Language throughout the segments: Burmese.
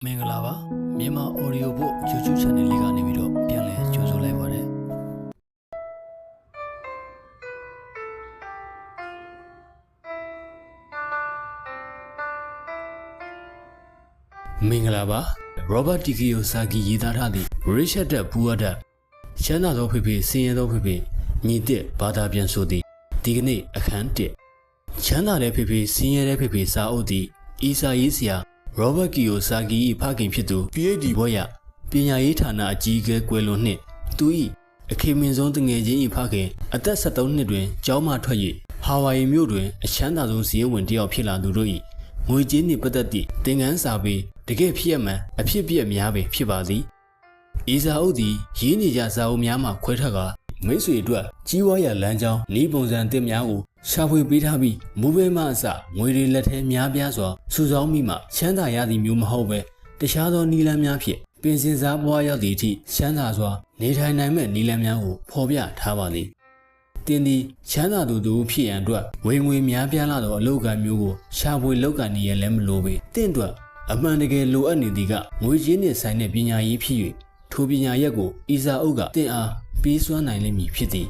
မင်္ဂလာပါမြန်မာ audio book YouTube channel လေးကနေပြီးတော့ပြန်လည်ကြိုဆိုလိုက်ပါတယ်မင်္ဂလာပါ Robert T. Kiyosaki ရေးသားထားသည့် Rich Dad Poor Dad ချမ်းသာသောဖေဖေဆင်းရဲသောဖေဖေညီတစ်ဘာသာပြန်ဆိုသည့်ဒီကနေ့အခန်း1ချမ်းသာတဲ့ဖေဖေဆင်းရဲတဲ့ဖေဖေစာအုပ်သည့်အီစာရေးဆရာRobert Kiyosaki ၏ဖခင်ဖြစ်သူ PhD ဘွဲ့ရပညာရေးဌာနအကြီးအကဲကွယ်လွန်နှင့်သူ၏အခေမင်းဆုံးတငယ်ချင်း၏ဖခင်အသက်73နှစ်တွင်ကျောင်းမှထွက်၍ဟာဝိုင်မြို့တွင်အချမ်းသာဆုံးဇီးဝင်တစ်ယောက်ဖြစ်လာသူတို့၏ငွေကြေးနှင့်ပတ်သက်သည့်သင်ခန်းစာပေတကယ်ဖြစ်ရမှန်အဖြစ်ပြက်များပင်ဖြစ်ပါသည်ဤစာအုပ်သည်ရင်းနေကြစာအုပ်များမှခွဲထွက်ကာမိတ်ဆွေအတွက်ကြီးပွားရာလမ်းကြောင်းဤပုံစံအသစ်များကိုရှာဖွေပေးထားပြီးမူဘေးမှအစငွေတွေလက်ထဲများပြားစွာစုဆောင်းပြီးမှချမ်းသာရသည်မျိုးမဟုတ်ပဲတခြားသောနည်းလမ်းများဖြင့်ပင်စင်စားပွားရောက်သည့်အထိချမ်းသာစွာနေထိုင်နိုင်မဲ့နည်းလမ်းများကိုဖော်ပြထားပါသည်တင်သည်ချမ်းသာသူဖြစ်ရန်အတွက်ဝင်ငွေများပြားလာသောအလုပ်ကံမျိုးကိုရှာဖွေလုပ်ကံနေရလည်းမလိုပေတင့်အတွက်အမှန်တကယ်လိုအပ်နေသည်ကငွေကြေးနှင့်ဆိုင်တဲ့ပညာရေးဖြစ်၍ထိုပညာရက်ကိုဤစာအုပ်ကတင်အားပေးစွမ်းနိုင်လိမ့်မည်ဖြစ်သည်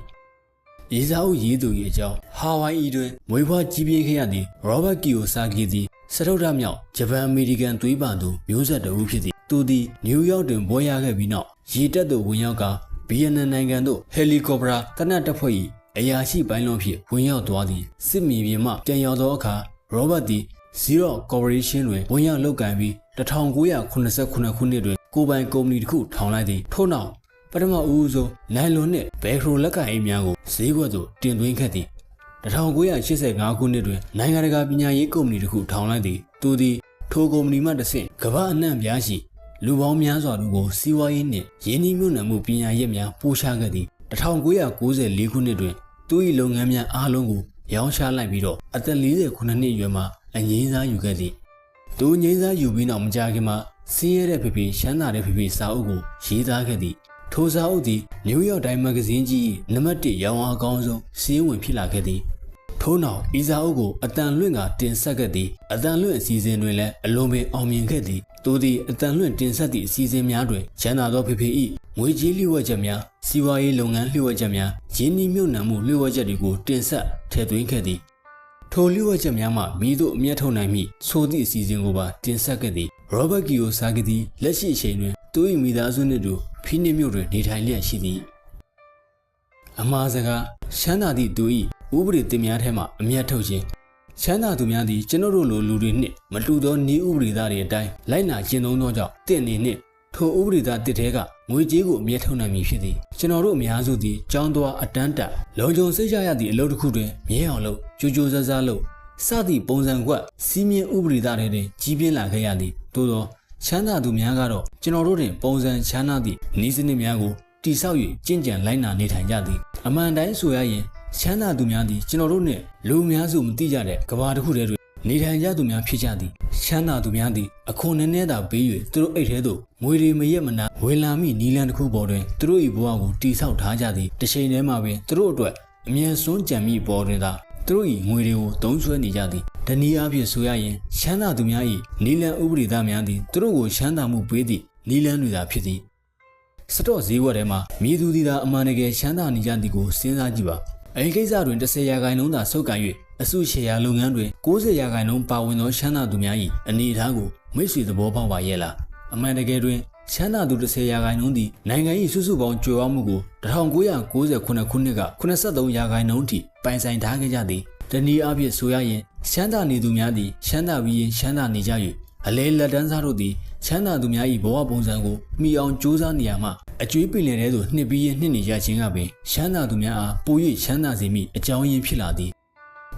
ဤစာအုပ်ရေးသူ၏အကြောင်းဟာဝိုင်အီတွင်မွေးဖွားကြီးပြင်းခဲ့ရသည့် Robert Kiyosaki သည်စတုတ္ထမြောက်ဂျပန်အမေရိကန်သွေးပါသူမျိုးဆက်တဦးဖြစ်သည်သူသည်နယူးယောက်တွင်ဘွဲ့ရခဲ့ပြီးနောက်ရေတပ်သို့ဝင်ရောက်ကာဗီယက်နမ်နိုင်ငံသို့ဟယ်လီကော်ပတာတနက်တပ်ဖွဲ့၏အရာရှိပိုင်းလွန်ဖြင့်ဝင်ရောက်သွားသည်စစ်မြေပြင်မှပြန်ရောက်သောအခါ Robert သည် Zero Corporation တွင်ဝင်ရောက်လုပ်ကိုင်ပြီး1989ခုနှစ်တွင်ကိုယ်ပိုင်ကုမ္ပဏီတစ်ခုထောင်လိုက်သည်ထို့နောက်ပထမဦးဆုံးနိုင်လွန်နှင့်ဘဲခရိုလက်ကအိမ်များကိုဈေးကွက်သို့တင်သွင်းခဲ့သည်1985ခုနှစ်တွင်နိုင်ငံတကာပညာရေးကုမ္ပဏီတစ်ခုထောင်လိုက်သည်သူသည်ထိုကုမ္ပဏီမှတဆင့်ကမ္ဘာအနှံ့ပြားရှိလူပေါင်းများစွာတို့ကိုစီးပွားရေးနှင့်ရင်းနှီးမြှုပ်နှံမှုပညာရပ်များပို့ချခဲ့သည်1994ခုနှစ်တွင်သူ၏လုပ်ငန်းများအားလုံးကိုရောင်းချလိုက်ပြီးတော့အသက်49နှစ်အရွယ်မှာအငြိမ်းစားယူခဲ့သည်သူငြိမ်းစားယူပြီးနောက်မကြာခင်မှာဆင်းရဲတဲ့ဖေဖေချမ်းသာတဲ့ဖေဖေစာအုပ်ကိုရေးသားခဲ့သည်ထိုစာအုပ်သည်နယူးယောက်တိုင်းမဂ္ဂဇင်းကြီး၏နံပါတ်1ရောင်းအားအကောင်းဆုံးစီးဝင်ဖြစ်လာခဲ့သည်ထို့နောက်ဤစာအုပ်ကိုအတန်လွင့်ကတင်ဆက်ခဲ့သည်အတန်လွင့်အစီအစဉ်တွင်လည်းအလွန်ပင်အောင်မြင်ခဲ့သည်သူသည်အတန်လွင့်တင်ဆက်သည့်အစီအစဉ်များတွင်ချမ်းသာသောဖေဖေ၏ငွေကြေးလျှို့ဝှက်ချက်များစီးပွားရေးလုပ်ငန်းလျှို့ဝှက်ချက်များရင်းနှီးမြှုပ်နှံမှုလျှို့ဝှက်ချက်တွေကိုတင်ဆက်ထည့်သွင်းခဲ့သည်ထိုလျှို့ဝှက်ချက်များမှမိတို့အမျက်ထုတ်နိုင်မိဆိုသည့်အစီအစဉ်ကိုပါတင်ဆက်ခဲ့သည် Robert Kiyosaki သည်လက်ရှိအချိန်တွင်သူ၏မိသားစုနှင့်တူဖိနစ်မြို့တွင်နေထိုင်လျက်ရှိသည်အမှားစကားချမ်းသာသည့်သူ၏ဥပဒေတင်များထဲမှအမျက်ထုတ်ခြင်းချမ်းသာသူများသည်ကျွန်တော်တို့လိုလူတွေနှင့်မတူသောနည်းဥပဒေသားတွေအတိုင်းလိုက်နာကျင့်သုံးသောကြောင့်တင့်နေနှင့်ထိုဥပဒေသားတစ်ထဲကငွေကြေးကိုအမျက်ထုတ်နိုင်မည်ဖြစ်သည်ကျွန်တော်တို့အများစုသည်ကြောင်းသွားအတန်းတက်လုံခြုံစိတ်ချရသည့်အလုပ်တစ်ခုတွင်မြဲအောင်လုပ်ကြိုးကြိုးစားစားလုပ်စသည့်ပုံစံကွက်စီးမြင်ဥပဒေသားတွေတွင်ကြီးပြင်းလာခဲ့ရသည်သို့သောချမ်းသာသူများကတော့ကျွန်တော်တို့တွင်ပုံစံချမ်းသာသည့်နည်းစနစ်များကိုတိဆောက်၍ကျင့်ကြံလိုက်နာနေထိုင်ကြသည်အမှန်တိုင်းဆိုရရင်ချမ်းသာသူများသည်ကျွန်တော်တို့နှင့်လူများစုမသိကြတဲ့ကဘာတစ်ခုတည်းတွင်နေထိုင်ကြသူများဖြစ်ကြသည်ချမ်းသာသူများသည်အခွန်နည်းနည်းသာပေး၍သူတို့အိတ်ထဲသို့ငွေတွေမရက်မနာဝင်လာမိနီလန်တစ်ခုပေါ်တွင်သူတို့၏ဘဝကိုတိဆောက်ထားကြသည်တစ်ချိန်တည်းမှာပင်သူတို့အတွက်အမြဲစွန့်ကြံမိပေါ်တွင်သာသူတို့၏ငွေတွေကိုသုံးစွဲနေကြသည်တနည်းအားဖြင့်ဆိုရရင်ချမ်းသာသူများ၏နီလန်ဥပဒေသားများသည်သူတို့ကိုချမ်းသာမှုပေးသည့်နီလန်တွေသာဖြစ်သည်စတော့ဈေးဝက်ထဲမှာမြေသူသည်သာအမှန်တကယ်ချမ်းသာနေကြသည်ကိုစဉ်းစားကြည့်ပါအဲဒီကိစ္စတွင်10%သာဆုတ်ကန်၍အစုရှယ်ယာလုပ်ငန်းတွင်90%ပါဝင်သောချမ်းသာသူများ၏အနေအထားကိုမိတ်ဆွေသဘောပေါက်ပါရဲ့လားအမှန်တကယ်တွင်ချမ်းသာသူ10%သည်နိုင်ငံ၏စုစုပေါင်းကြွယ်ဝမှုကို1998ခုနှစ်က83%ထိပိုင်ဆိုင်ထားခဲ့ကြသည်တနည်းအားဖြင့်ဆိုရရင်ချမ်းသာနေသူများသည်ချမ်းသာပြီးရင်ချမ်းသာနေကြ၍အလဲလက်တန်းစားတို့သည်ချမ်းသာသူများ၏ဘဝပုံစံကိုမှီအောင်ကြိုးစားနေရမှအကျွေးပင်လယ်ထဲသို့နှစ်ပြီးရင်နှစ်နေကြခြင်းကပင်ချမ်းသာသူများအားပို၍ချမ်းသာစေမိအကြောင်းရင်းဖြစ်လာသည်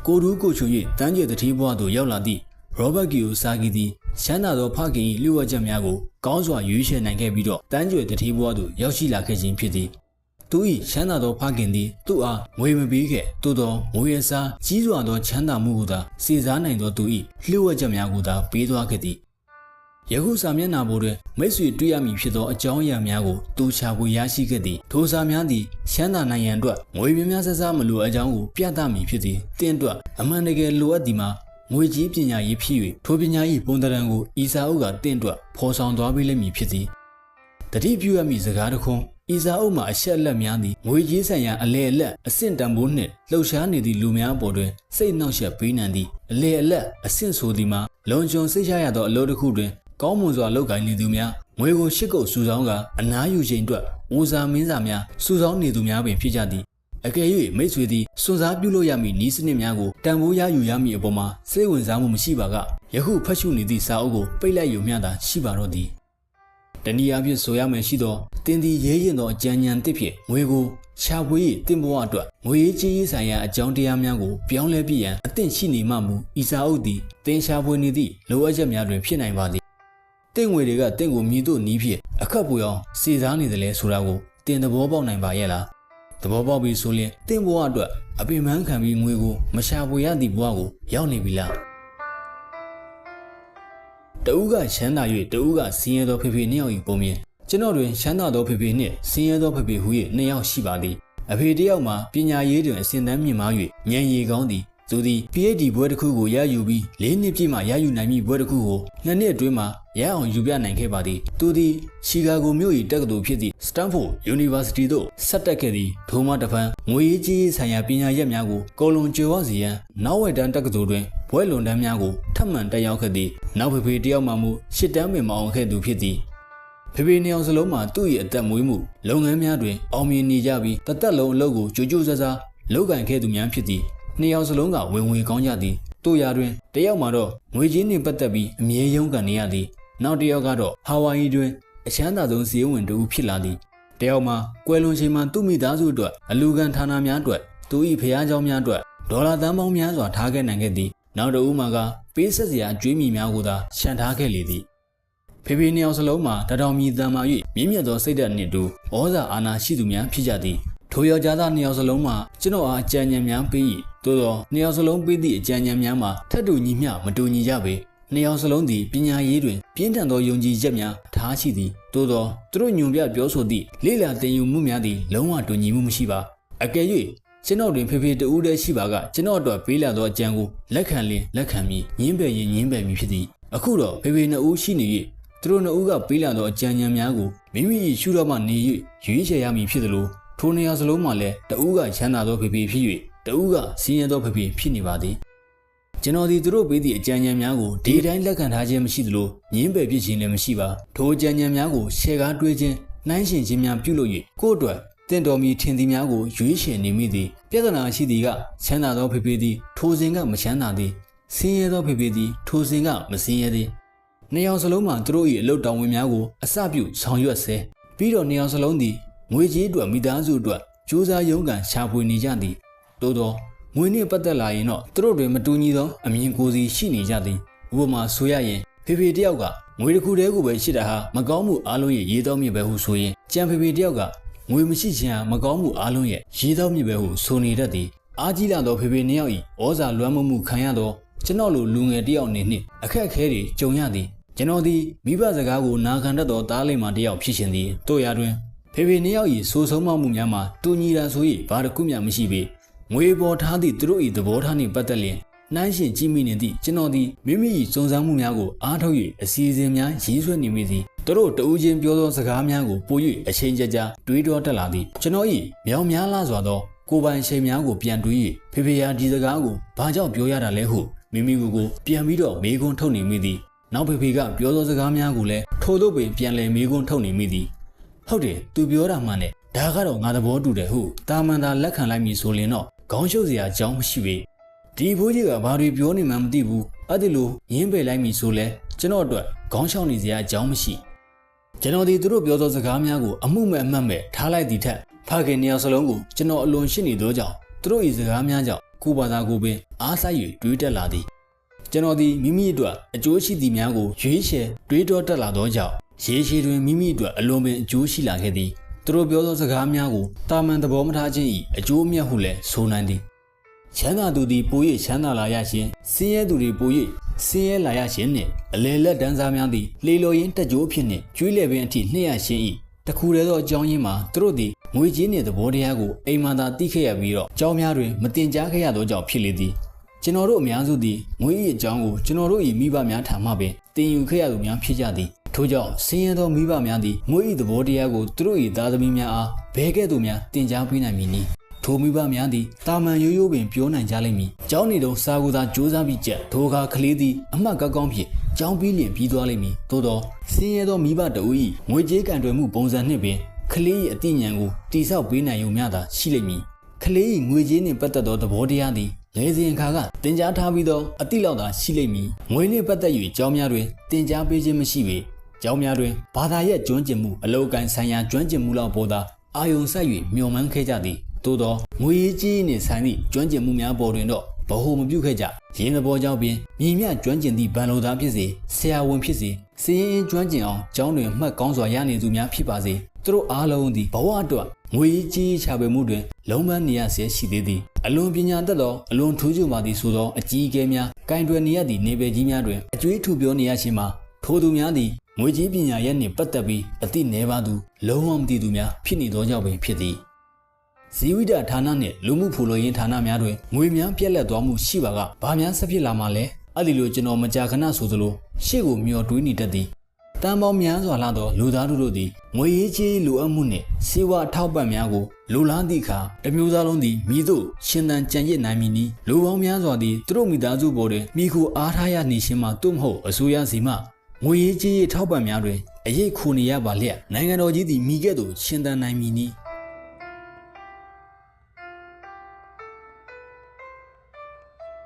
ကိုတူးကိုချွန်၍တန်းကျဲတတိဘဝသို့ရောက်လာသည့် Robert Kiyosaki သည်ချမ်းသာသောဖခင်၏လျှို့ဝှက်ချက်များကိုကောင်းစွာရွေးချယ်နိုင်ခဲ့ပြီးတော့တန်းကျဲတတိဘဝသို့ရောက်ရှိလာခဲ့ခြင်းဖြစ်သည်သူ၏ချမ်းသာသောဖခင်သည်သူ့အားငွေမပေးခဲ့သို့သောငွေရစားကြီးစွာသောချမ်းသာမှုကိုသာစေစားနိုင်သောသူ၏လျှို့ဝှက်ချက်များကိုသာပေးသွားခဲ့သည်ယခုစာမျက်နှာပေါ်တွင်မိတ်ဆွေတွေ့ရမည်ဖြစ်သောအကြောင်းအရာများကိုသူချပွေရရှိခဲ့သည်ထိုစာများသည်ချမ်းသာနိုင်ရန်အတွက်ငွေများများဆဆမလိုအပ်ကြောင်းကိုပြသမည်ဖြစ်သည်တင့်အတွက်အမှန်တကယ်လိုအပ်သည်မှာ ငွေကြီးပညာရေးဖြစ်၍ထိုပညာ၏ပုံသဏ္ဍာန်ကိုအီဇာအုပ်ကတင့်အတွက်ဖော်ဆောင်သွားပေးလိမ့်မည်ဖြစ်သည်တတိပြုရမည့်စကားတစ်ခုအီဇာအုပ်မှာအချက်အလက်များသည်ငွေကြီးဆိုင်ရာအလဲအလက်အဆင့်တန်ဖိုးနှင့်လှုပ်ရှားနေသည့်လူများအပေါ်တွင်စိတ်နှောက်ယှက်ပေးနိုင်သည့်အလဲအလက်အဆင့်ဆိုသည်မှာလုံခြုံစိတ်ချရသောအလုပ်တစ်ခုတွင်ကောင်းမွန်စွာလုပ်ကိုင်နေသူများငွေကိုရှစ်ကုတ်စုဆောင်းကအနားယူခြင်းအတွက်ဦးစားမင်းစာများစုဆောင်းနေသူများပင်ဖြစ်ကြသည်အကယ်၍မိတ်ဆွေသည်စွန့်စားပြုလို့ရမည့်ဤစနစ်များကိုတန်ဖိုးရယူရမည့်အပေါ်မှာစိတ်ဝင်စားမှုမရှိပါကယခုဖတ်ရှုနေသည့်စာအုပ်ကိုပိတ်လိုက်ယူမျှသာရှိပါတော့သည်တနည်းအားဖြင့်ဆိုရမယ်ရှိသောတင်သည်ရေးရင်သောအကြံဉာဏ်တစ်ဖြင့်ငွေကိုရှာဖွေ၍တင့်ဘဝအတွက်ငွေရေးကြေးရေးဆိုင်ရာအကြောင်းတရားများကိုပြောင်းလဲပြရန်အသင့်ရှိနေမှမူဤစာအုပ်သည်တင်ရှာဖွေနေသည့်လိုအပ်ချက်များတွင်ဖြစ်နိုင်ပါသည်တင့်ငွေတွေကတင့်ကိုမြည်သို့နီးဖြင့်အခက်ပွေအောင်စေစားနေတယ်လဲဆိုတာကိုတင်သဘောပေါက်နိုင်ပါရဲ့လားသဘောပေါက်ပြီဆိုရင်တင့်ဘဝအတွက်အပင်ပန်းခံပြီးငွေကိုမရှာဖွေရသည့်ဘဝကိုရောက်နေပြီလားတဦးကချမ်းသာ၍တဦးကဆင်းရဲသောဖေဖေနှစ်ယောက်၏ပုံမြင်ကျွန်တော်တွင်ချမ်းသာသောဖေဖေနှင့်ဆင်းရဲသောဖေဖေဟု၍နှစ်ယောက်ရှိပါသည်အဖေတစ်ယောက်မှာပညာရေးတွင်အစဉ်တန်းမြင့်မား၍ဉာဏ်ရည်ကောင်းသည်သူသည် PhD ဘွဲတစ်ခုကိုရယူပြီး၄နှစ်ပြည့်မှရယူနိုင်မည့်ဘွဲတစ်ခုကို2နှစ်အတွင်းမှာရအောင်ယူပြနိုင်ခဲ့ပါသည်သူသည်ရှီကာဂိုမြို့၏တက္ကသိုလ်ဖြစ်သည့် Stanford University သို့ဆက်တက်ခဲ့သည်ထိုမှတဖန်ငွေရေးကြေးရေးဆိုင်ရာပညာရပ်များကိုကော်လွန်ကျော်ဝစီရန်နောက်ဝက်တန်းတက္ကသိုလ်တွင်ဘွဲလွန်တန်းများကိုထပ်မံတက်ရောက်ခဲ့သည်နောက်ဖေဖေတစ်ယောက်မှမူရှစ်တန်းပင်မအောင်ခဲ့သူဖြစ်သည်ဖေဖေနှစ်ယောက်စလုံးမှာသူ့၏အသက်မွေးမှုလုပ်ငန်းများတွင်အောင်မြင်နေကြပြီးတသက်လုံးအလုပ်ကိုကြိုးကြိုးစားစားလုပ်ကိုင်ခဲ့သူများဖြစ်သည်နှစ်ယောက်စလုံးကဝင်ကောင်းကြသည်တို့ရာတွင်တယောက်မှာတော့ငွေချင်းနှင့်ပတ်သက်ပြီးအမြဲရုန်းကန်နေရသည်နောက်တစ်ယောက်ကတော့ဟာဝိုင်ယီတွင်အချမ်းသာဆုံးစီးဝင်တူဖြစ်လာသည်တယောက်မှာကွယ်လွန်ချိန်မှာသူ့မိသားစုအတွက်အလူခံဌာနများအတွက်သူ၏ဖျားเจ้าများအတွက်ဒေါ်လာသန်းပေါင်းများစွာထားခဲ့နိုင်ခဲ့သည်နောက်တစ်ဦးမှာကပေးဆက်စရာအကျွေးမြီများကိုသာရှန်ထားခဲ့လေသည်ဖေဖေနှစ်ယောက်စလုံးမှာတတော်မြည်တမ်းမာ၍မြင့်မြတ်သောစိတ်ဓာတ်နှင့်တူဩဇာအာဏာရှိသူများဖြစ်ကြသည်ထိုယောက်ျားသားနှစ်ယောက်စလုံးမှာကျွန်တော်အားအကြံဉာဏ်များပေး၏သို့သောနှစ်ယောက်စလုံးပေးသည့်အကြံဉာဏ်များမှာထပ်တူညီမျှမတူညီကြပေနှစ်ယောက်စလုံးသည်ပညာရေးတွင်ပြင်းထန်သောယုံကြည်ချက်များထားရှိသည်သို့သောသူတို့ညွန်ပြပြောဆိုသည့်လေ့လာသင်ယူမှုများသည်လုံးဝတူညီမှုမရှိပါအကယ်၍ကျွန်တော်တွင်ဖေဖေတဦးတည်းရှိပါကကျွန်တော်အတွက်ပေးလာသောအကြံကိုလက်ခံလင်လက်ခံမည်ညင်းပယ်ရင်ညင်းပယ်မည်ဖြစ်သည်အခုတော့ဖေဖေနှစ်ဦးရှိနေ၍သူတို့နှစ်ဦးကပေးလာသောအကြံဉာဏ်များကိုမိမိ၏ရှုတော်မှနေ၍ရွေးချယ်ရမည်ဖြစ်သလိုထိုနှစ်ယောက်စလုံးမှာလည်းတဦးကချမ်းသာသောဖေဖေဖြစ်၍တဦးကဆင်းရဲသောဖေဖေဖြစ်နေပါသည်ကျွန်တော်ဒီသူတို့ပေးသည့်အကြံဉာဏ်များကိုဒီတိုင်းလက်ခံထားခြင်းမရှိသလိုညင်းပယ်ပြစ်ခြင်းလည်းမရှိပါထိုအကြံဉာဏ်များကိုရှယ်ကားတွေးခြင်းနှိုင်းယှဉ်ခြင်းများပြုလုပ်၍ကိုယ့်အတွက်တင့်တော်မီထင်သည်များကိုရွေးချယ်နေမိသည်ပြဿနာရှိသည်ကချမ်းသာသောဖေဖေသည်ထိုစဉ်ကမချမ်းသာသည်ဆင်းရဲသောဖေဖေသည်ထိုစဉ်ကမဆင်းရဲသည်နှစ်ယောက်စလုံးမှာသူတို့၏အလုပ်တောင်းဝင်များကိုအစပြုဆောင်ရွက်ဆဲပြီးတော့နှစ်ယောက်စလုံးသည်ငွေကြေးအတွက်မိသားစုအတွက်ကြိုးစားရုန်းကန်ရှာဖွေနေကြသည်သို့သောငွေနှင့်ပတ်သက်လာရင်တော့သူတို့တွင်မတူညီသောအမြင်ကိုယ်စီရှိနေကြသည်ဥပမာဆိုရရင်ဖေဖေတယောက်ကငွေတစ်ခုတည်းကိုပဲရှိတာဟာမကောင်းမှုအလုံးရဲ့ရေးသောမြစ်ပဲဟုဆိုရင်ကြံဖေဖေတယောက်ကငွေမရှိခြင်းဟာမကောင်းမှုအလုံးရဲ့ရေးသောမြစ်ပဲဟုဆိုနေတတ်သည်အားကြီးလာသောဖေဖေနှစ်ယောက်၏ဩဇာလွှမ်းမိုးမှုခံရသောကျွန်တော်လိုလူငယ်တယောက်အနေနှင့်အခက်အခဲတွေကြုံရသည်ကျွန်တော်သည်မိဘစကားကိုနာခံတတ်သောသားလေးမတယောက်ဖြစ်ရှင်သည်တို့ရာတွင်ဖေဖေနှစ်ယောက်၏ဆိုဆုံးမမှုများမှာတူညီတာဆို၍ဘာတစ်ခုမျှမရှိပေငွေပေါ်ထားသည့်သူတို့၏သဘောထားနှင့်ပတ်သက်လျင်နှိုင်းယှဉ်ကြည့်မိနေသည့်ကျွန်တော်သည်မိမိ၏စုံစမ်းမှုများကိုအားထုတ်၍အစီအစဉ်များရေးဆွဲနေမိသည်သူတို့တဦးချင်းပြောသောစကားများကိုပို၍အချိန်ကြာကြာတွေးတောတက်လာသည်ကျွန်တော်၏မြောင်များလားစွာသောကိုယ်ပိုင်ချိန်များကိုပြန်တွေး၍ဖေဖေရာဒီစကားကိုဘာကြောင့်ပြောရတာလဲဟုမိမိကိုယ်ပြန်ပြီးတော့မေးခွန်းထုတ်နေမိသည်နောက်ဖေဖေကပြောသောစကားများကိုလည်းထို့သို့ပင်ပြန်လည်မေးခွန်းထုတ်နေမိသည်ဟုတ်တယ်သူပြောတာမှနဲ့ဒါကတော့ငါသဘောတူတယ်ဟုတာမန်သာလက်ခံလိုက်မည်ဆိုရင်တော့ခေါင်းရှုပ်စရာအကြောင်းမရှိပေဒီဘိုးကြီးကဘာတွေပြောနေမှမသိဘူးအဲ့ဒီလိုရင်းပယ်လိုက်မည်ဆိုလဲကျွန်တော်အတွက်ခေါင်းရှောက်နေစရာအကြောင်းမရှိကျွန်တော်ဒီသူတို့ပြောသောစကားများကိုအမှုမဲ့အမှတ်မဲ့ထားလိုက်သည့်ထက်ဖခင်နှစ်ယောက်စလုံးကိုကျွန်တော်အလွန်ရှင်းနေသောကြောင့်သူတို့၏စကားများကြောင့်ကိုဘာသာကိုပင်အားစိုက်၍တွေးတက်လာသည်ကျွန်တော်ဒီမိမိအတွက်အကျိုးရှိသည့်များကိုရွေးချယ်တွေးတောတက်လာသောကြောင့်ရေရှည်တွင်မိမိအတွက်အလွန်ပင်အကျိုးရှိလာခဲ့သည်သူတို့ပြောသောစကားများကိုတာမန်သဘောမထားခြင်း၏အကျိုးအမြတ်ဟုလည်းဆိုနိုင်သည်ချမ်းသာသူသည်ပို၍ချမ်းသာလာရခြင်းဆင်းရဲသူတွေပို၍ဆင်းရဲလာရခြင်းနှင့်အလယ်လက်တန်းစားများသည်လေလော်ရင်းတက်ကြိုးဖြစ်နှင့်ကျွေးလဲပင်အထိနှိမ့်ရခြင်း၏တခုတည်းသောအကြောင်းရင်းမှာသူတို့သည်ငွေကြေးနှင့်သဘောတရားကိုအိမ်မှသာသိခဲ့ရပြီးတော့အကြောင်းများတွင်မတင်ကြားခဲ့ရသောကြောင့်ဖြစ်လေသည် ကျွန်တော်တို့အများစုသည်ငွေ၏အကြောင်းကိုကျွန်တော်တို့၏မိဘများထံမှပင်တင်ယူခဲ့ရသူများဖြစ်ကြသည်ထို့ကြောင့်ဆင်းရဲသောမိဘများသည်ငွေ၏သဘောတရားကိုသူတို့၏သားသမီးများအားဘယ်ကဲ့သို့များတင်ကြားပေးနိုင်မည်နည်းထိုမိဘများသည်တာမန်ရိုးရိုးပင်ပြောနိုင်ကြလိမ့်မည်။ကျောင်းနေတော့စာကူသာစူးစမ်းပြီးကြထိုအခါကလေးသည်အမှတ်ကောင်းကောင်းဖြင့်ကျောင်းပြီးလျင်ပြီးသွားလိမ့်မည်။သို့သောဆင်းရဲသောမိဘတဦး၏ငွေကြေးကံတွယ်မှုပုံစံနှင့်ပင်ကလေး၏အသိဉာဏ်ကိုတိဆောက်ပေးနိုင်ရုံမျှသာရှိလိမ့်မည်။ကလေး၏ငွေကြေးနှင့်ပတ်သက်သောသဘောတရားသည်ငယ်စဉ်အခါကတင်ကြားထားပြီးသောအသည့်လောက်သာရှိလိမ့်မည်။ငွေနှင့်ပတ်သက်၍ကျောင်းများတွင်တင်ကြားပေးခြင်းမရှိပေကျောင်းများတွင်ဘာသာရဲ့ကျွမ်းကျင်မှုအလောက်ကန်ဆိုင်ရာကျွမ်းကျင်မှုလောက်ပေါ်သာအာယုံစိုက်၍မျှော်မှန်းခဲ့ကြသည်။သို့သောငွေကြီးနှင့်ဆိုင်သည့်ကျွမ်းကျင်မှုများပေါ်တွင်တော့ဗဟုမပြုခဲ့ကြရင်းသဘောကြောင့်ပင်မြင်မြကျွမ်းကျင်သည့်ဗန်လိုသားဖြစ်စေဆရာဝန်ဖြစ်စေစီးရင်ကျွမ်းကျင်အောင်ကျောင်းတွင်မှတ်ကောင်းစွာရနေသူများဖြစ်ပါစေသူတို့အားလုံးသည်ဘဝအတွက်ငွေကြီးချပေမှုတွင်လုံးပန်းနေရဆဲရှိသေးသည်အလွန်ပညာတတ်သောအလွန်ထူးချွန်ပါသည်ဆိုသောအကြီးအကဲများကင်တွယ်နေရသည့်နေပယ်ကြီးများတွင်အကျွေးထူပြောနေရခြင်းမှာထိုသူများသည်ငွေကြီးပညာရဲ့နှင့်ပတ်သက်ပြီးအသိနည်းပါသူလုံးဝမသိသူများဖြစ်နေသောကြောင့်ပင်ဖြစ်သည်ဇီဝိတဌာနနှင့်လူမှုဖူလုံရေးဌာနများတွင်ငွေများပြက်လက်သွားမှုရှိပါကဘာများဆက်ဖြစ်လာမှလဲအဲ့ဒီလိုကျွန်တော်မကြာခဏဆိုသလိုရှေ့ကိုမျောတွေးနေတတ်သည်တန်ပေါင်းများစွာလာသောလူသားတို့သည်ငွေရေးကြေးလိုအပ်မှုနှင့်စေဝါထောက်ပံ့များကိုလိုလားသည့်အခါတမျိုးသားလုံးသည်မိတို့ရှင်သန်ကြံ့ရစ်နိုင်မည်နီလူပေါင်းများစွာသည်သူတို့မိသားစုပေါ်တွင်မိခိုအားထားရနေခြင်းမှသို့မဟုတ်အစိုးရစီမှငွေရေးကြေးထောက်ပံ့များတွင်အရေးခိုနေရပါလျက်နိုင်ငံတော်ကြီးသည်မိကဲ့သို့ရှင်သန်နိုင်မည်နီ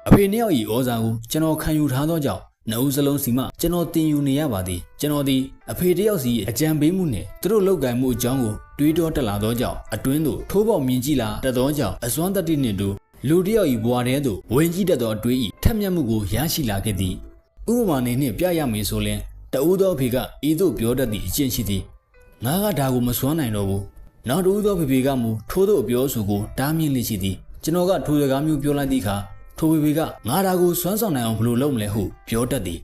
အဖေနှစ်ယောက်၏ဩဇာကိုကျွန်တော်ခံယူထားသောကြောင့်နှုတ်စလုံးစီမှကျွန်တော်တင်ယူနေရပါသည်ကျွန်တော်သည်အဖေတယောက်စီအကြံပေးမှုနှင့်သူတို့လောက်ကိုင်မှုအကြောင်းကိုတွေးတောတက်လာသောကြောင့်အတွင်းသို့ထိုးပေါက်မြင်ကြည့်လာတတ်သောကြောင့်အစွမ်းတတ္တိနှင့်တူလူတယောက်၏ဘဝထဲသို့ဝင်ကြည့်တတ်သောအတွေး၏ထက်မြက်မှုကိုရရှိလာခဲ့သည်ဥပမာနှင့်ပြရမည်ဆိုရင်တဦးသောအဖေကဤသို့ပြောတတ်သည့်အကျင့်ရှိသည်ငါကဒါကိုမစွမ်းနိုင်တော့ဘူးနောက်တဦးသောဖေဖေကမူထိုးသောအပြောဆိုကိုတားမြင့်လိရှိသည်ကျွန်တော်ကထိုစကားမျိုးပြောလိုက်သည့်အခါထိုဖေဖေကငါဒါကိုစွမ်းဆောင်နိုင်အောင်ဘယ်လိုလုပ်မလဲဟုပြောတတ်သည်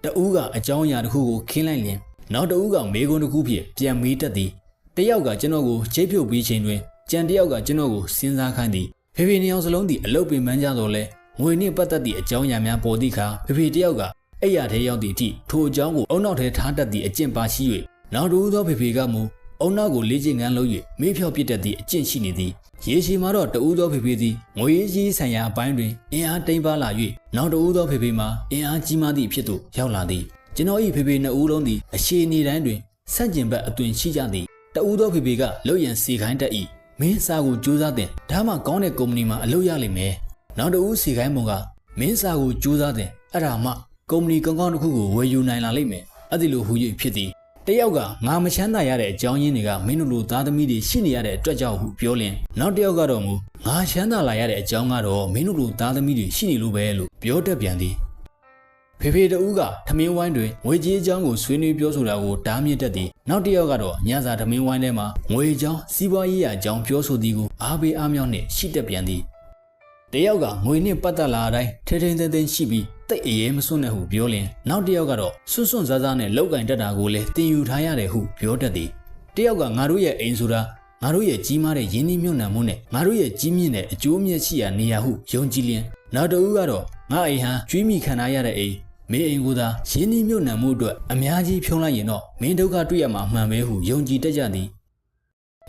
တဦးကအကြောင်းအရာတစ်ခုကိုခင်းလိုက်လျင်နောက်တဦးကမေးခွန်းတစ်ခုဖြင့်ပြန်မေးတတ်သည်တယောက်ကကျွန်တော်ကိုချိတ်ဖြုတ်ပြီးချိန်တွင်ကြံတယောက်ကကျွန်တော်ကိုစဉ်းစားခိုင်းသည်ဖေဖေနှစ်ယောက်စလုံးသည်အလုတ်ပင်ပန်းကြတော့လဲငွေနှင့်ပတ်သက်သည့်အကြောင်းအရာများပေါ်သည့်အခါဖေဖေတယောက်ကအဲ့ရထဲရောက်သည့်အထိထိုအကြောင်းကိုအုံနောက်ထဲထားတတ်သည့်အကျင့်ပါရှိ၍နောက်တဦးသောဖေဖေကမူအုံနောက်ကိုလေ့ကျင့်ခန်းလုပ်၍မေးဖြောက်ပစ်တတ်သည့်အကျင့်ရှိနေသည်ရေရှည်မှာတော့တဦးသောဖေဖေသည်ငွေရေးဆိုင်ရာအပိုင်းတွင်အင်အားတိမ်ပါလာ၍နောက်တဦးသောဖေဖေမှာအင်အားကြီးမားသည့်ဖြစ်သို့ရောက်လာသည်ကျွန်တော်၏ဖေဖေနှစ်ဦးလုံးသည်အရှိနေတိုင်းတွင်ဆန့်ကျင်ဘက်အသွင်ရှိကြသည်တဦးသောဖေဖေကလုပ်ရန်စီခိုင်းတတ်၏မင်းစာကိုကြိုးစားတဲ့ဒါမှကောင်းတဲ့ကုမ္ပဏီမှာအလုပ်ရလိမ့်မယ်နောက်တဦးစီခိုင်းပုံကမင်းစာကိုကြိုးစားတဲ့အဲ့ဒါမှကုမ္ပဏီကောင်းကောင်းတစ်ခုကိုဝယ်ယူနိုင်လာလိမ့်မယ်အဲ့ဒီလိုဟူ၍ဖြစ်သည်တယောက်ကငါမချမ်းသာရတဲ့အကြောင်းရင်းတွေကမင်းတို့လိုသားသမီးတွေရှိနေရတဲ့အတွက်ကြောင့်ဟုပြောလင်နောက်တယောက်ကတော့မူငါချမ်းသာလာရတဲ့အကြောင်းကတော့မင်းတို့လိုသားသမီးတွေရှိနေလို့ပဲလို့ပြောတတ်ပြန်သည်ဖေဖေတဦးကထမင်းဝိုင်းတွင်ငွေကြေးအကြောင်းကိုဆွေးနွေးပြောဆိုတာကိုတားမြစ်တတ်သည်နောက်တစ်ယောက်ကတော့ညစာထမင်းဝိုင်းထဲမှာငွေအကြောင်းစီးပွားရေးအကြောင်းပြောဆိုသည်ကိုအားပေးအားမြောက်နှင့်ရှိတတ်ပြန်သည်တယောက်ကငွေနှင့်ပတ်သက်လာတိုင်းထဲထဲသိမ်းရှိပြီးတိတ်အရေးမစွန့်နဲ့ဟုပြောလင်နောက်တစ်ယောက်ကတော့စွန့်စွန့်စားစားနဲ့လောက်ကင်တတ်တာကိုလည်းတင်ယူထားရတယ်ဟုပြောတတ်သည်တယောက်ကငါတို့ရဲ့အိမ်ဆိုတာငါတို့ရဲ့ကြီးမားတဲ့ရင်းနှီးမြှုပ်နှံမှုနဲ့ငါတို့ရဲ့ကြီးမြင့်တဲ့အကျိုးအမြတ်ရှိရာနေရာဟုယုံကြည်လင်နောက်တစ်ဦးကတော့ငါအိမ်ဟာကျွေးမိခံရတဲ့အိမ်မင်းအိမ်ကိုသာရင်းနှီးမြှုပ်နှံမှုအတွက်အများကြီးဖြုံးလိုက်ရင်တော့မင်းဒုက္ခတွေ့ရမှာအမှန်ပဲဟုယုံကြည်တတ်ကြသည်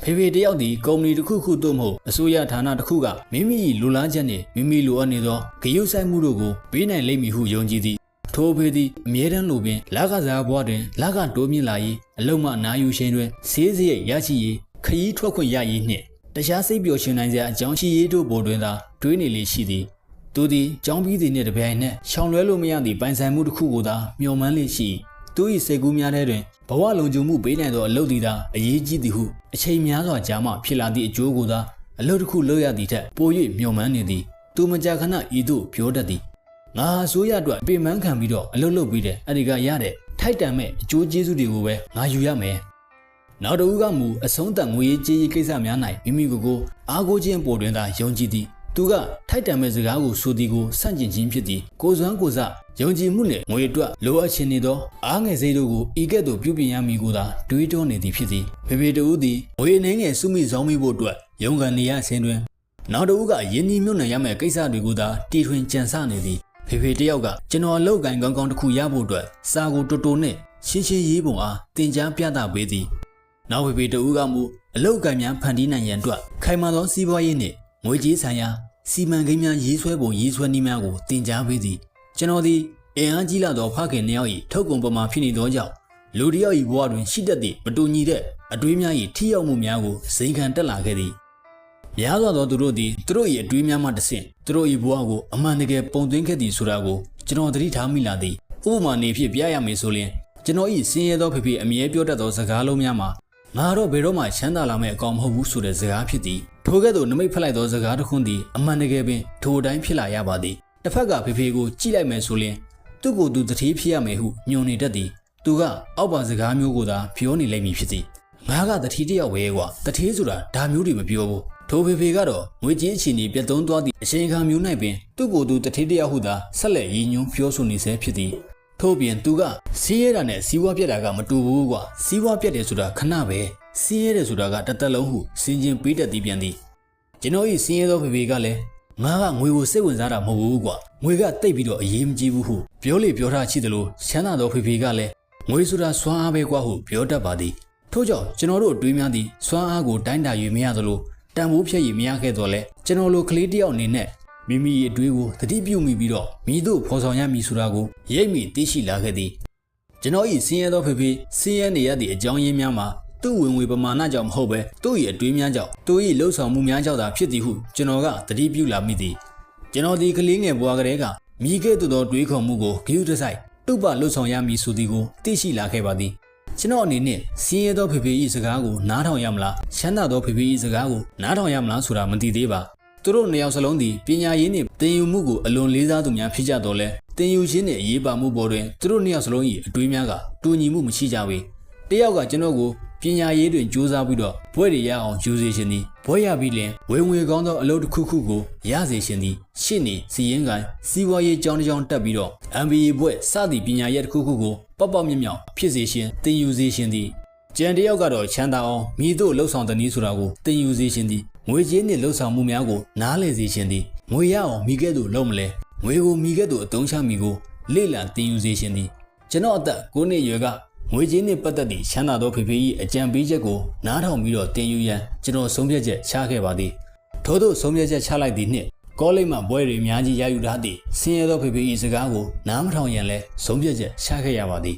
ဖေဖေတယောက်သည်ကုမ္ပဏီတစ်ခုခုသို့မဟုတ်အစိုးရဌာနတစ်ခုကမိမိ၏လူလားချက်နှင့်မိမိလိုအပ်နေသောဂရုစိုက်မှုတို့ကိုပေးနိုင်လိမ့်မည်ဟုယုံကြည်သည်ထိုဖေသည်အမြဲတမ်းလိုပင်လကစားဘွားတွင်လကတိုးမြင့်လာရေးအလုံးမနာယူရှင်တွင်ဆေးစရိတ်ရရှိရေးခရီးထွက်ခွင့်ရရေးနှင့်တခြားစိတ်ပျော်ရွှင်နိုင်စရာအကြောင်းရှိရေးတို့ပေါ်တွင်သာတွေးနေလေရှိသည်သူသည်ကြောင်းပြီးသည်နှင့်တပြိုင်နက်ရှောင်လွဲလို့မရသည့်ပိုင်ဆိုင်မှုတစ်ခုကိုသာမျှော်မှန်းလေရှိသူ၏စိတ်ကူးများထဲတွင်ဘဝလုံခြုံမှုပေးနိုင်သောအလုပ်သည်သာအရေးကြီးသည်ဟုအချိန်များစွာကြာမှဖြစ်လာသည့်အကျိုးကိုသာအလုပ်တစ်ခုလုပ်ရသည့်ထက်ပို၍မျှော်မှန်းနေသည်သူမကြာခဏဤသို့ပြောတတ်သည်ငါအစိုးရအတွက်ပြင်ပန်းခံပြီးတော့အလုပ်လုပ်ပြီးတယ်အဲ့ဒီကရတဲ့ထိုက်တန်မဲ့အကျိုးကျေးဇူးတွေကိုပဲငါယူရမယ်နောက်တစ်ဦးကမူအဆုံးသတ်ငွေရေးကြေးရေးကိစ္စများ၌မိမိကိုအားကိုးခြင်းပေါ်တွင်သာယုံကြည်သည်သူကထိုက်တန်မဲ့စကားကိုဆိုသည်ကိုစန့်ကျင်ခြင်းဖြစ်သည်ကိုစွမ်းကိုစယုံကြည်မှုနှင့်ငွေအတွက်လိုအပ်ခြင်းနေသောအားငယ်စိတ်တို့ကိုဤကဲ့သို့ပြုပြင်ရမည်ကိုသာတွေးတောနေသည်ဖြစ်သည်ဖေဖေတူသည်ငွေအနေငယ်စုမိဆောင်မိဖို့အတွက်ရုန်းကန်နေရခြင်းတွင် နောက်တစ်ဦးကယင်းဒီမြို့နယ်ရမယ့်ကိစ္စတွေကိုသာတီထွင်ကြံစနေသည်ဖေဖေတယောက်ကကျွန်တော်အလုပ်ကိုင်ကောင်းကောင်းတစ်ခုရဖို့အတွက်စာကိုတိုတိုနဲ့ရှင်းရှင်းရေးပုံအားတင်ကြားပြသပေးသည်နောက်ဖေဖေတဦးကမူအလုပ်ကိုင်များဖန်တီးနိုင်ရန်အတွက်ခိုင်မာသောစီးပွားရေးနှင့်ငွေကြေးဆိုင်ရာစီမံကိန်းများရေးဆွဲပုံရေးဆွဲနည်းများကိုတင်ကြားပေးသည်ကျွန်တော်သည်အင်အားကြီးလာသောဖခင်နှစ်ယောက်၏ထုတ်ကုန်ပမာဖြစ်နေသောကြောင့်လူတစ်ယောက်၏ဘဝတွင်ရှိတတ်သည့်မတူညီတဲ့အတွေးများ၏ထိရောက်မှုများကိုစိန်ခံတက်လာခဲ့သည်များစွာသောသူတို့သည်သူတို့၏အတွေးများမှတဆင့်သူတို့၏ဘဝကိုအမှန်တကယ်ပုံသွင်းခဲ့သည်ဆိုတာကိုကျွန်တော်သတိထားမိလာသည်ဥပမာနေဖြင့်ပြရမယ်ဆိုရင်ကျွန်တော်၏စင်ရဲသောဖေဖေအမြဲပြောတတ်သောစကားလုံးများမှာငါတော့ဘယ်တော့မှချမ်းသာလာမယ့်အကောင်မဟုတ်ဘူးဆိုတဲ့စကားဖြစ်သည်ထိုကဲ့သို့နမိတ်ဖက်လိုက်သောစကားတစ်ခုသည်အမှန်တကယ်ပင်ထိုအတိုင်းဖြစ်လာရပါသည်တစ်ဖက်ကဖေဖေကိုကြည့်လိုက်မယ်ဆိုရင်သူ့ကိုယ်သူတတိဖြစ်ရမယ်ဟုညွန်နေတတ်သည်သူကအောက်ပါစကားမျိုးကိုသာပြောနေလိမ့်မည်ဖြစ်သည်ငါကတတိတယောက်ပဲကွာတတိဆိုတာဒါမျိုးတွေမပြောဘူးထိုဖေဖေကတော့ငွေကြေးအခြေအနေပြတ်သုံးသွားသည့်အချိန်အခါမျိုး၌ပင်သူ့ကိုယ်သူတတိတယောက်ဟုသာဆက်လက်ရည်ညွှန်းပြောဆိုနေဆဲဖြစ်သည်ထို့ပြင်သူကစီးရဲတာနဲ့စီးပွားပြတ်တာကမတူဘူးကွာစီးပွားပြတ်တယ်ဆိုတာခဏပဲစီးရဲတယ်ဆိုတာကတစ်သက်လုံးဟုစဉ်းကျင်ပေးတတ်သည်ပြန်သည်ကျွန်တော်၏စီးရဲသောဖေဖေကလည်းငါကငွေကိုစိတ်ဝင်စားတာမဟုတ်ဘူးကွာငွေကတိတ်ပြီးတော့အရေးမကြီးဘူးဟုပြောလေပြောထားရှိသလိုချမ်းသာသောဖေဖေကလည်းငွေဆိုတာစွမ်းအားပဲကွာဟုပြောတတ်ပါသည်ထို့ကြောင့်ကျွန်တော်တို့အတွေးများသည်စွမ်းအားကိုတိုင်းတာ၍မရသလိုတန်ဖိုးဖြည့်၍မရခဲ့တော့လဲကျွန်တော်လိုကလေးတယောက်အနေနဲ့မိမိအတွေးကိုသတိပြုမိပြီးတော့မိတို့ဖော်ဆောင်ရမည်ဆိုတာကိုရိပ်မိသိရှိလာခဲ့သည်ကျွန်တော်၏စင်ရဲသောဖေဖေစင်ရဲနေရသည့်အကြောင်းရင်းများမှာသူ့ဝင်ငွေပမာဏကြောင့်မဟုတ်ပဲသူ့၏အတွေးများကြောင့်သူ၏လှုပ်ဆောင်မှုများကြောင့်သာဖြစ်သည်ဟုကျွန်တော်ကသတိပြုလာမိသည်ကျွန်တော်ဒီကလေးငယ်ဘဝကလေးကမိခဲ့သူသောတွေးခေါ်မှုကိုဂရုတစိုက်သူ့ပလှုပ်ဆောင်ရမည်ဆိုသည်ကိုသိရှိလာခဲ့ပါသည်ကျွန်တော်အနေနဲ့စင်ရဲသောဖေဖေ၏စကားကိုနားထောင်ရမလားချမ်းသာသောဖေဖေ၏စကားကိုနားထောင်ရမလားဆိုတာမသိသေးပါသူတို့နှစ်ယောက်စလုံးသည်ပညာရေးနှင့်သင်ယူမှုကိုအလွန်လေးစားသူများဖြစ်ကြတော့လဲသင်ယူခြင်းနှင့်အရေးပါမှုပေါ်တွင်သူတို့နှစ်ယောက်စလုံး၏အတွေးများကတူညီမှုမရှိကြပေတယောက်ကကျွန်တော်ကိုပညာရေးတွင်ကြိုးစားပြီးတော့ဘွဲ့တွေရအောင်ယူစေခြင်းသည်ဘွဲ့ရပြီးလင်ဝင်ငွေကောင်းသောအလုပ်တစ်ခုခုကိုရစေခြင်းသည်ရှင့်နေစီရင်ကန်စီးပွားရေးကြောင်းတစ်ကြောင်းတက်ပြီးတော့ MBA ဘွဲ့စသည့်ပညာရေးတစ်ခုခုကိုပေါက်ပေါက်မြက်မြောက်ဖြစ်စေခြင်းသင်ယူစေခြင်းသည်ကျန်တယောက်ကတော့ချမ်းသာအောင်မိတို့လှုပ်ဆောင်တဲ့နည်းဆိုတာကိုသင်ယူစေခြင်းသည်ငွေကြေးနှင့်လှုပ်ဆောင်မှုများကိုနားလည်စေခြင်းသည်ငွေရအောင်မိခဲ့သူလုံးမလဲငွေကိုမိခဲ့သူအသုံးချမိကိုလေ့လာသင်ယူစေခြင်းသည်ကျွန်တော်အသက်9နှစ်အရွယ်ကငွေကြေးနှင့်ပတ်သက်သည့်ချမ်းသာသောဖေဖေ၏အကြံပေးချက်ကိုနားထောင်ပြီးတော့သင်ယူရန်ကျွန်တော်ဆုံးဖြတ်ချက်ချခဲ့ပါသည်ထို့သောဆုံးဖြတ်ချက်ချလိုက်သည့်နှစ်ကောလိပ်မှဘွဲတွေအများကြီးရယူထားသည့်ဆင်းရဲသောဖေဖေ၏စကားကိုနားမထောင်ရန်လဲဆုံးဖြတ်ချက်ချခဲ့ရပါသည်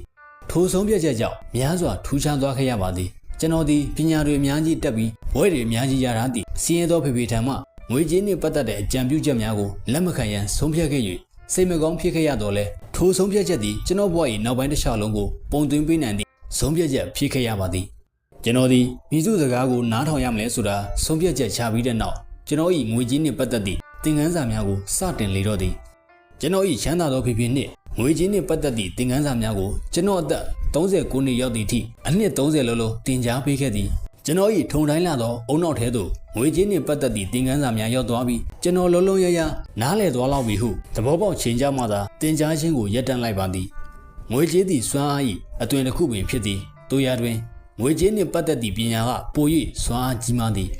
ထိုဆုံးဖြတ်ချက်ကြောင့်များစွာထူးခြားသွားခဲ့ရပါသည်ကျွန်တော်ဒီပညာတွေအများကြီးတက်ပြီးဘွဲတွေအများကြီးရထားသည့်ဆင်းရဲသောဖေဖေထံမှငွေကြေးနှင့်ပတ်သက်တဲ့အကြံပြုချက်များကိုလက်မခံရန်ဆုံးဖြတ်ခဲ့၍စိတ်မကောင်းဖြစ်ခဲ့ရတော့လဲထိုဆုံးဖြတ်ချက်သည်ကျွန်တော်ဘဝ၏နောက်ပိုင်းတစ်လျှောက်လုံးကိုပုံသွင်းပေးနိုင်သည့်ဆုံးဖြတ်ချက်ဖြစ်ခဲ့ရပါသည်ကျွန်တော်ဒီမိစုစကားကိုနားထောင်ရမလဲဆိုတာဆုံးဖြတ်ချက်ချပြီးတဲ့နောက်ကျွန်တော်၏ငွေကြေးနှင့်ပတ်သက်သည့်သင်ခန်းစာများကိုစတင်လေတော့သည်ကျွန်တော်၏ချမ်းသာသောဖေဖေနှင့်ငွေကြေးနှင့်ပတ်သက်သည့်သင်ခန်းစာများကိုကျွန်တော်အသက်39နှစ်ရောက်သည့်အထိအနှစ်30လုံးလုံးတင်ကြားပေးခဲ့သည်ကျွန်တော်၏ထုံတိုင်းလာသောအုံနောက်ထဲသို့ငွေကြေးနှင့်ပတ်သက်သည့်သင်ခန်းစာများရောက်သွားပြီးကျွန်တော်လုံးလုံးရရနားလည်သွားလောက်ပြီဟုသဘောပေါက်ချိန်ကြမှသာတင်ကြားခြင်းကိုရပ်တန့်လိုက်ပါသည်ငွေကြေးသည့်စွမ်းအား၏အသွင်တစ်ခုပင်ဖြစ်သည်တို့ရတွင်ငွေကြေးနှင့်ပတ်သက်သည့်ပညာကပို၍စွမ်းအားကြီးမားသည်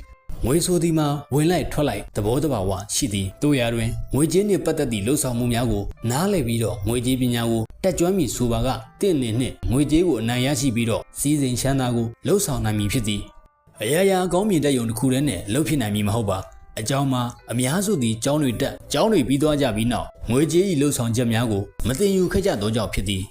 ငွေဆိုသည်မှာဝင်လိုက်ထွက်လိုက်သဘောတဘာဝရှိသည်တို့ရတွင်ငွေကြေးနှင့်ပတ်သက်သည့်လှုပ်ဆောင်မှုများကိုနားလည်ပြီးတော့ငွေကြေးပညာကိုတက်ကြွမည်ဆိုပါကတင့်နေနှင့်ငွေကြေးကိုအနိုင်ရရှိပြီးတော့စီးစိမ်ချမ်းသာကိုလှုပ်ဆောင်နိုင်မည်ဖြစ်သည်အရာရာအကောင်းမြင်တဲ့ယုံတစ်ခုတည်းနဲ့လှုပ်ဖြစ်နိုင်မည်မဟုတ်ပါအကြောင်းမှာအများစုသည်ကျောင်းတွေတက်ကျောင်းတွေပြီးသွားကြပြီးနောက်ငွေကြေး၏လှုပ်ဆောင်ချက်များကိုမသိယူခဲ့ကြသောကြောင့်ဖြစ်သည်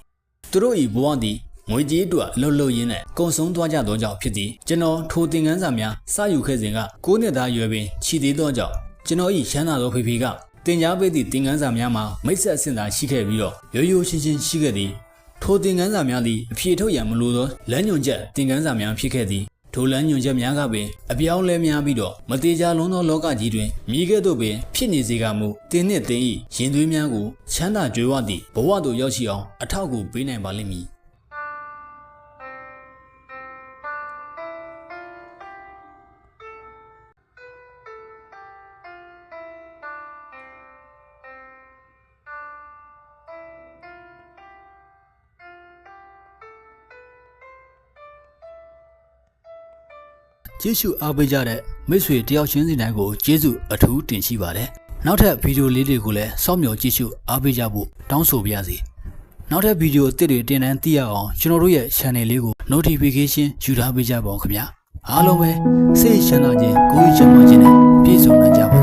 သူတို့၏ဘဝသည်ငွေကြေးအတွက်လှုပ်လှုပ်ရင်းနဲ့ကုံဆုံးသွားကြသောကြောင့်ဖြစ်သည်ကျွန်တော်ထိုသင်ခန်းစာများစယူခဲ့စဉ်က9နှစ်သားရွယ်ပင်ခြိသေးသောကြောင့်ကျွန်တော်၏ချမ်းသာသောဖေဖေကတင်ကြားပေးသည့်သင်ခန်းစာများမှာမိတ်ဆက်အဆင့်သာရှိခဲ့ပြီးတော့ရိုးရိုးရှင်းရှင်းရှိခဲ့သည်ထိုသင်ခန်းစာများသည်အဖြေထုတ်ရန်မလိုသောလမ်းညွှန်ချက်သင်ခန်းစာများဖြစ်ခဲ့သည်ထိုလမ်းညွှန်ချက်များကပင်အပြောင်းလဲများပြီးတော့မတေချာလုံးသောလောကကြီးတွင်မိခဲ့သို့ပင်ဖြစ်နေစေကမူတင်းနှင့်တင်း၏ရင်သွေးများကိုချမ်းသာကြွယ်ဝသည့်ဘဝသို့ရောက်ရှိအောင်အထောက်အကူပေးနိုင်ပါလိမ့်မည် ကျေးဇူးအားပေးကြတဲ့မိတ်ဆွေတယောက်ချင်းစီတိုင်းကိုကျေးဇူးအထူးတင်ရှိပါတယ်နောက်ထပ်ဗီဒီယိုလေးတွေကိုလည်းစောင့်မျှော်ကြည့်ရှုအားပေးကြဖို့တောင်းဆိုပါရစေနောက်ထပ်ဗီဒီယိုအသစ်တွေတင်တန်းသိရအောင်ကျွန်တော်တို့ရဲ့ channel လေးကို notification ယူထားပေးကြပါဦးခင်ဗျာအားလုံးပဲစိတ်ချမ်းသာခြင်းကိုယ်ချမ်းသာခြင်းနဲ့ပြည့်စုံနိုင်ကြပါ